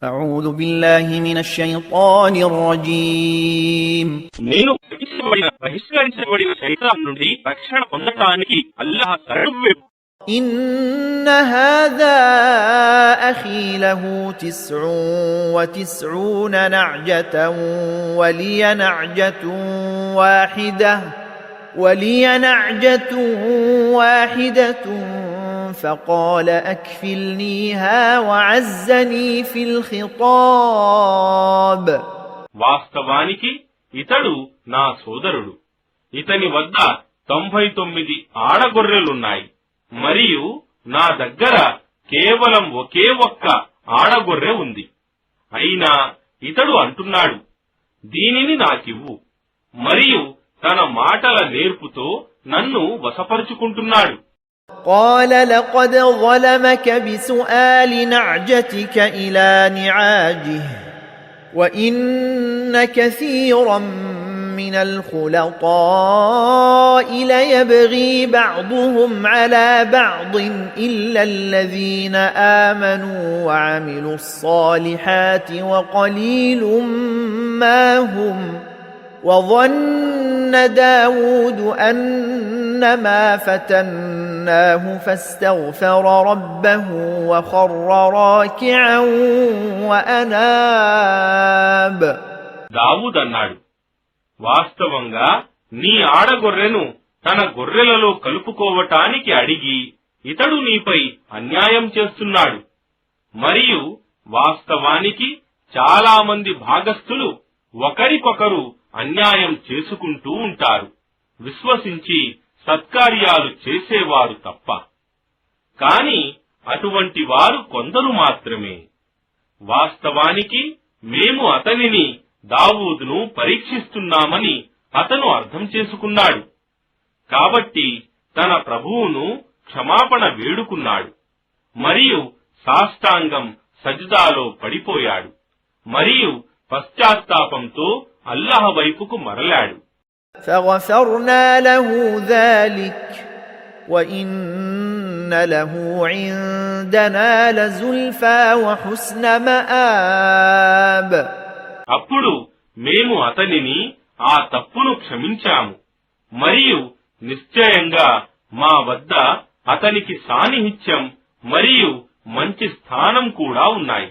أعوذ بالله من الشيطان الرجيم నేను బహిష్కరించబడిన శైతాన్ నుండి రక్షణ పొందడానికి అల్లాహ్ శరణు. إن هذا أخي له 99 نعجة ولي نعجة واحدة فقال أكفلنيها وعزني في الخطاب. వాస్తవానికి ఇతడు నా సోదరుడు. ఇతని వద్ద 99 ఆడగొర్రెలున్నాయి మరియు నా దగ్గర కేవలం ఒకే ఒక్క ఆడగొర్రె ఉంది. అయినా ఇతడు అంటున్నాడు, దీనిని నాకివ్వు. మరియు తన మాటల నేర్పుతో నన్ను వశపరుచుకుంటున్నాడు. قال لقد ظلمك بسؤال نعجتك إلى نعاجه وإن كثيرا من الخلطاء ليبغي بعضهم على بعض إلا الذين آمنوا وعملوا الصالحات وقليل ما هم وظن داود أنما فتناه فاستغفر ربه وخر راكعا وأناب. దావూద్ అన్నాడు, వాస్తవంగా నీ ఆడగొర్రెను తన గొర్రెలలో కలుపుకోవటానికి అడిగి ఇతడు నీపై అన్యాయం చేస్తున్నాడు. మరియు వాస్తవానికి చాలా మంది భాగస్థులు ఒకరికొకరు అన్యాయం చేసుకుంటూ ఉంటారు, విశ్వసించి సత్కార్యాలు చేసేవారు తప్ప. కాని అటువంటి వారు కొందరు మాత్రమే. వాస్తవానికి మేము అతనిని దావూదును పరీక్షిస్తున్నామని అతను అర్థం చేసుకున్నాడు. కాబట్టి తన ప్రభువును క్షమాపణ వేడుకున్నాడు మరియు సాష్టాంగం సజ్దాలో పడిపోయాడు మరియు పశ్చాత్తాపంతో అల్లాహ్ వైపుకు మరలాడు. فغفرنا له ذلك وإن له عندنا لزلفى وحسن مآب. అప్పుడు మేము అతనిని ఆ తప్పును క్షమించాము మరియు నిశ్చయంగా మా వద్ద అతనికి సాన్నిహిత్యం మరియు మంచి స్థానం కూడా ఉన్నాయి.